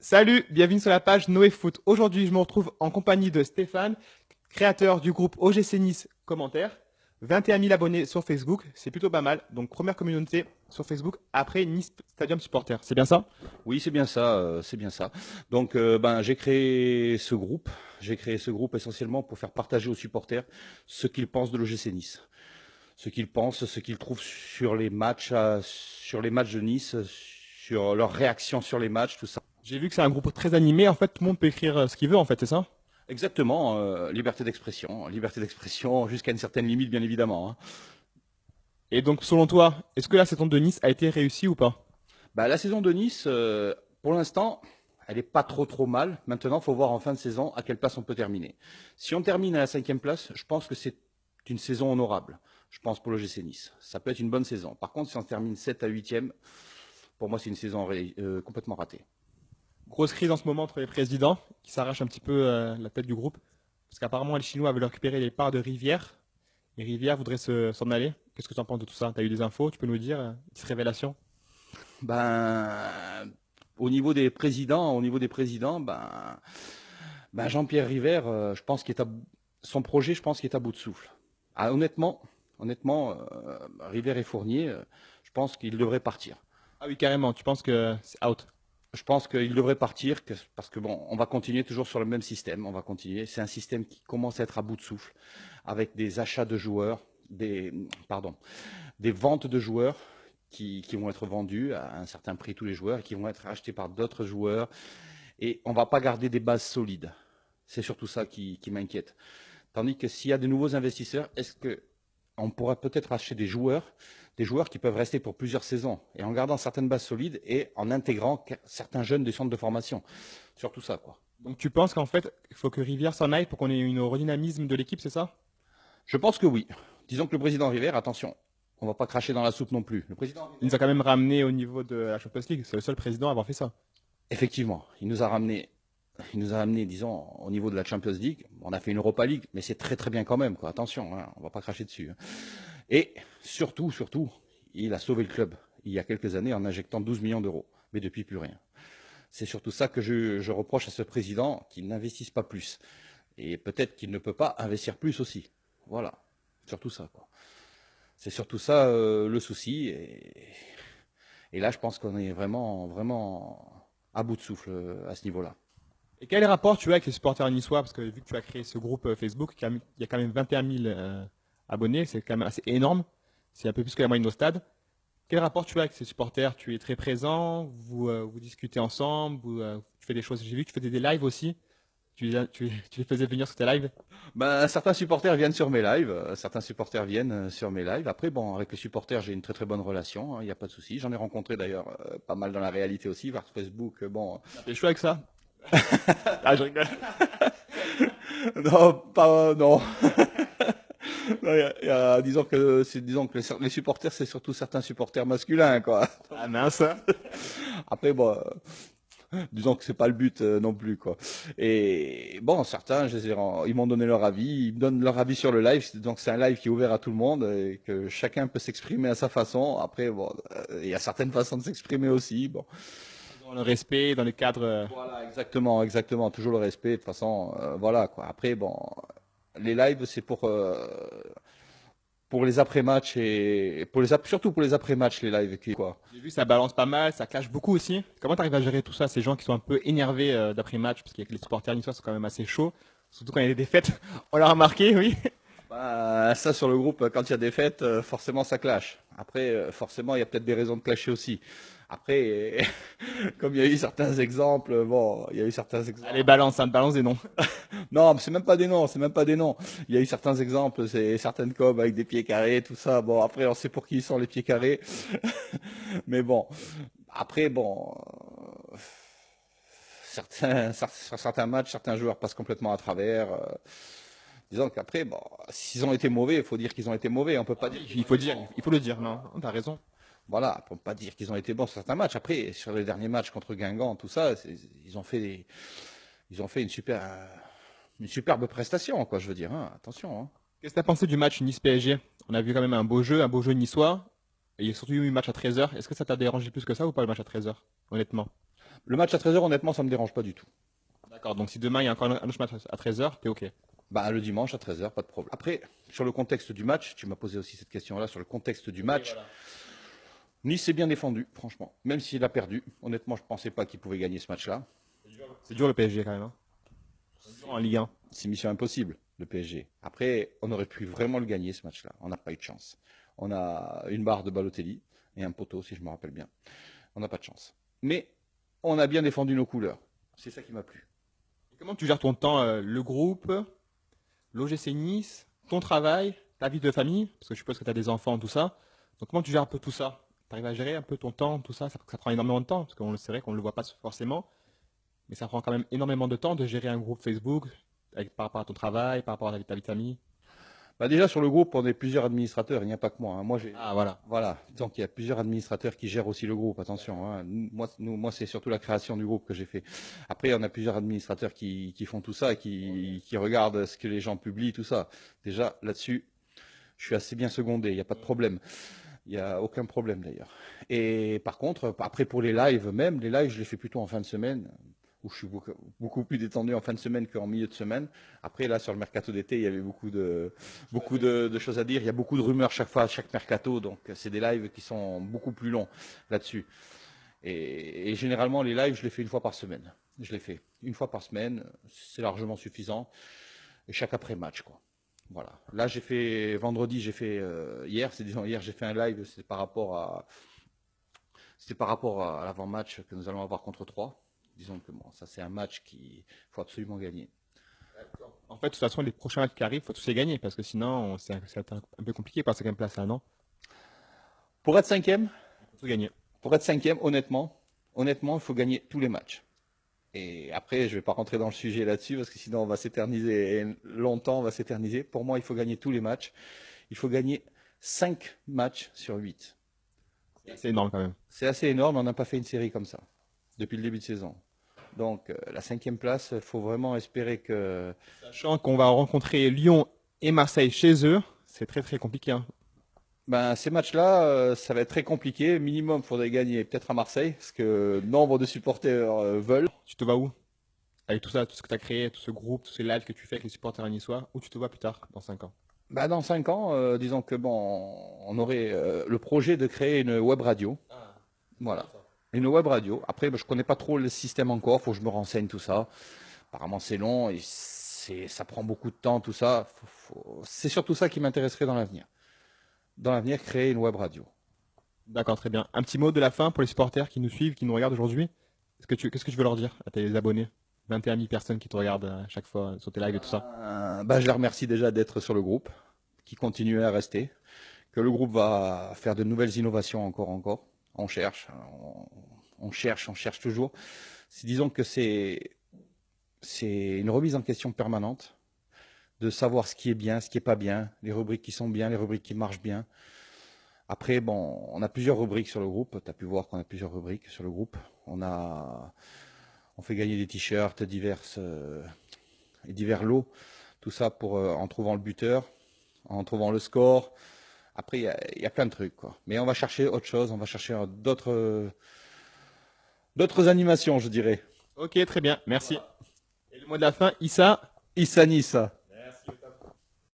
Salut, bienvenue sur la page Noé Foot. Aujourd'hui, je me retrouve en compagnie de Stéphane, créateur du groupe OGC Nice Commentaire. 21 000 abonnés sur Facebook, c'est plutôt pas mal. Donc, première communauté sur Facebook après Nice Stadium Supporter. C'est bien ça? Oui, c'est bien ça, c'est bien ça. Donc, j'ai créé ce groupe. J'ai créé ce groupe essentiellement pour faire partager aux supporters ce qu'ils pensent de l'OGC Nice, ce qu'ils pensent, ce qu'ils trouvent sur les matchs de Nice, sur leurs réactions sur les matchs, tout ça. J'ai vu que c'est un groupe très animé. En fait, tout le monde peut écrire ce qu'il veut, en fait, c'est ça? Exactement, liberté d'expression jusqu'à une certaine limite, bien évidemment, hein. Et donc, selon toi, est-ce que la saison de Nice a été réussie ou pas? La saison de Nice, pour l'instant, elle n'est pas trop mal. Maintenant, il faut voir en fin de saison à quelle place on peut terminer. Si on termine à la cinquième place, je pense que c'est une saison honorable. Je pense pour le GC Nice. Ça peut être une bonne saison. Par contre, si on termine 7 à huitième, pour moi, c'est une saison complètement ratée. Grosse crise en ce moment entre les présidents qui s'arrachent un petit peu la tête du groupe. Parce qu'apparemment, les Chinois veulent récupérer les parts de Rivière. Et Rivière voudrait s'en aller. Qu'est-ce que tu en penses de tout ça? Tu as eu des infos? Tu peux nous dire? Petite révélation? Ben, au niveau des présidents, Jean-Pierre River, je pense son projet, je pense qu'il est à bout de souffle. Ah, honnêtement, River et Fournier, je pense qu'ils devraient partir. Ah oui, carrément. Tu penses que c'est out? Je pense qu'ils devraient partir parce que bon, on va continuer toujours sur le même système. On va continuer. C'est un système qui commence à être à bout de souffle, avec des achats de joueurs, des ventes de joueurs qui vont être vendus à un certain prix tous les joueurs et qui vont être achetés par d'autres joueurs. Et on ne va pas garder des bases solides. C'est surtout ça qui m'inquiète. Tandis que s'il y a de nouveaux investisseurs, est-ce qu'on pourra peut-être acheter des joueurs qui peuvent rester pour plusieurs saisons, et en gardant certaines bases solides et en intégrant certains jeunes des centres de formation. Surtout ça, quoi. Donc tu penses qu'en fait, il faut que Rivière s'en aille pour qu'on ait une redynamisme de l'équipe, c'est ça? Je pense que oui. Disons que le président River, attention, on ne va pas cracher dans la soupe non plus. Le président Il River, nous a quand même ramené au niveau de la Champions League. C'est le seul président à avoir fait ça. effectivement, il nous a ramené, disons, au niveau de la Champions League. On a fait une Europa League, mais c'est très très bien quand même, quoi. Attention, hein, on ne va pas cracher dessus, hein. Et surtout, il a sauvé le club il y a quelques années en injectant 12 millions d'euros. Mais depuis, plus rien. C'est surtout ça que je reproche à ce président, qu'il n'investisse pas plus. Et peut-être qu'il ne peut pas investir plus aussi. Voilà, surtout ça, quoi. C'est surtout ça le souci. Et là, je pense qu'on est vraiment à bout de souffle à ce niveau-là. Et quel rapport tu as avec les supporters niçois? Parce que vu que tu as créé ce groupe Facebook, il y a quand même 21 000 abonnés, c'est quand même assez énorme. C'est un peu plus que la moyenne au stade. Quel rapport tu as avec ces supporters? Tu es très présent, vous discutez ensemble, tu fais des choses. J'ai vu que tu faisais des lives aussi. Tu les faisais venir sur tes lives. Certains supporters viennent sur mes lives. Certains supporters viennent sur mes lives. Après, bon, avec les supporters, j'ai une très très bonne relation, hein, il n'y a pas de souci. J'en ai rencontré d'ailleurs pas mal dans la réalité aussi, par Facebook. Bon, T'es chaud avec ça? Ah, je rigole. non, pas, non. Non, disons que les supporters, c'est surtout certains supporters masculins, quoi. Ah mince. Après, bon, disons que c'est pas le but non plus, quoi. Et bon, certains, ils m'ont donné leur avis, ils me donnent leur avis sur le live. Donc c'est un live qui est ouvert à tout le monde et que chacun peut s'exprimer à sa façon. Après, bon, il y a certaines façons de s'exprimer aussi. Bon, Dans le respect, dans le cadre. voilà, exactement, toujours le respect. De toute façon, voilà, quoi. Après, bon, les lives, c'est pour les après-matchs et surtout pour les après-matchs, les lives, quoi. J'ai vu, ça balance pas mal, ça clash beaucoup aussi. Comment tu arrives à gérer tout ça, ces gens qui sont un peu énervés d'après-match, parce que les supporters niçois sont quand même assez chauds, surtout quand il y a des défaites. On l'a remarqué, oui. Ça, sur le groupe, quand il y a des fêtes, forcément, ça clash. Après, forcément, il y a peut-être des raisons de clasher aussi. Après, comme il y a eu certains exemples, bon, il y a eu certains Allez, exemples. balance, ça te balance des noms. Non, mais c'est même pas des noms, c'est même pas des noms. Il y a eu certains exemples, c'est certaines coms avec des pieds carrés, tout ça. Bon, après, on sait pour qui ils sont les pieds carrés. Mais bon, après, bon, sur certains matchs, certains joueurs passent complètement à travers. Disons qu'après, bon, s'ils ont été mauvais, il faut dire qu'ils ont été mauvais. On peut pas dire qu'ils Il ont faut été dire, bons. il faut le dire, non, t'as raison. Voilà, on peut pas dire qu'ils ont été bons sur certains matchs. Après, sur les derniers matchs contre Guingamp, tout ça, ils ont fait une superbe prestation, quoi. Je veux dire, hein. Attention, hein. Qu'est-ce que t'as pensé du match Nice-PSG? On a vu quand même un beau jeu niçois, et il y a surtout eu un match à 13 heures. Est-ce que ça t'a dérangé plus que ça ou pas le match à 13 heures, honnêtement? Le match à 13 h, honnêtement, ça me dérange pas du tout. D'accord, donc si demain il y a encore un autre match à 13h, t'es OK. Bah, le dimanche à 13 h, pas de problème. Après, sur le contexte du match, tu m'as posé aussi cette question-là, sur le contexte du match, Nice s'est bien défendu, franchement. Même s'il a perdu, honnêtement, je ne pensais pas qu'il pouvait gagner ce match-là. C'est dur le PSG quand même. Hein. C'est dur en Ligue 1. C'est mission impossible, le PSG. Après, on aurait pu vraiment le gagner ce match-là. On n'a pas eu de chance. On a une barre de Balotelli et un poteau, si je me rappelle bien. On n'a pas de chance. Mais on a bien défendu nos couleurs. C'est ça qui m'a plu. Et comment tu gères ton temps, le groupe, l'OGC Nice, ton travail, ta vie de famille, parce que je suppose que tu as des enfants, tout ça. Donc comment tu gères un peu tout ça? Tu arrives à gérer un peu ton temps, tout ça? Ça prend énormément de temps, parce que c'est vrai qu'on ne le voit pas forcément, mais ça prend quand même énormément de temps de gérer un groupe Facebook par rapport à ton travail, par rapport à ta vie de famille. Bah déjà, sur le groupe, on est plusieurs administrateurs. Il n'y a pas que moi. Hein. Moi, Ah voilà. voilà. Donc, il y a plusieurs administrateurs qui gèrent aussi le groupe. Attention. Hein. Moi, c'est surtout la création du groupe que j'ai fait. Après, on a plusieurs administrateurs qui font tout ça, qui regardent ce que les gens publient, tout ça. Déjà, là-dessus, je suis assez bien secondé. Il n'y a pas de problème. Il n'y a aucun problème d'ailleurs. Et par contre, après pour les lives même, les lives, je les fais plutôt en fin de semaine, où je suis beaucoup plus détendu en fin de semaine qu'en milieu de semaine. Après, là, sur le mercato d'été, il y avait beaucoup de choses à dire. Il y a beaucoup de rumeurs chaque fois, chaque mercato. Donc, c'est des lives qui sont beaucoup plus longs là-dessus. Et généralement, les lives, je les fais une fois par semaine. Je les fais une fois par semaine. C'est largement suffisant. Et chaque après-match, quoi. Voilà. Là, j'ai fait vendredi, hier, hier, j'ai fait un live. C'était par rapport à l'avant-match que nous allons avoir contre Troyes. Disons que bon, ça c'est un match qu'il faut absolument gagner. En fait, de toute façon, les prochains matchs qui arrivent, il faut tous les gagner, parce que sinon, c'est un peu compliqué par cinquième place là, non? Pour être cinquième, Il faut tout gagner. honnêtement, il faut gagner tous les matchs. Et après, je ne vais pas rentrer dans le sujet là-dessus parce que sinon on va s'éterniser et longtemps, on va s'éterniser. Pour moi, il faut gagner tous les matchs. Il faut gagner 5 matchs sur 8. C'est énorme quand même. C'est assez énorme, on n'a pas fait une série comme ça depuis le début de saison. Donc la cinquième place, il faut vraiment espérer que... Sachant qu'on va rencontrer Lyon et Marseille chez eux, c'est très très compliqué. Hein. Ben, ces matchs-là, ça va être très compliqué. Minimum, il faudrait gagner peut-être à Marseille, parce que nombre de supporters veulent. Tu te vois où? Avec tout ça, tout ce que tu as créé, tout ce groupe, tous ces lives que tu fais avec les supporters niçois, où tu te vois plus tard, dans 5 ans? Ben, dans 5 ans, disons que bon, on aurait le projet de créer une web radio. Voilà. Une web radio. Après, ben, je connais pas trop le système encore, faut que je me renseigne tout ça. Apparemment, c'est long et ça prend beaucoup de temps, tout ça. C'est surtout ça qui m'intéresserait dans l'avenir. Dans l'avenir, créer une web radio. D'accord, très bien. Un petit mot de la fin pour les supporters qui nous suivent, qui nous regardent aujourd'hui. Qu'est-ce que tu veux leur dire à tes abonnés? 21 000 personnes qui te regardent à chaque fois sur tes lives et tout ça. Ben, je les remercie déjà d'être sur le groupe, qui continue à rester. Que le groupe va faire de nouvelles innovations encore. On cherche, on cherche toujours. Disons que c'est une remise en question permanente de savoir ce qui est bien, ce qui est pas bien, les rubriques qui sont bien, les rubriques qui marchent bien. Après, bon, on a plusieurs rubriques sur le groupe. Tu as pu voir qu'on a plusieurs rubriques sur le groupe. On fait gagner des t-shirts et divers lots. Tout ça en trouvant le buteur, en trouvant le score. Après, il y a plein de trucs, quoi. Mais on va chercher autre chose. On va chercher d'autres animations, je dirais. Ok, très bien, merci. Et le mot de la fin, Issa. Issa Nissa.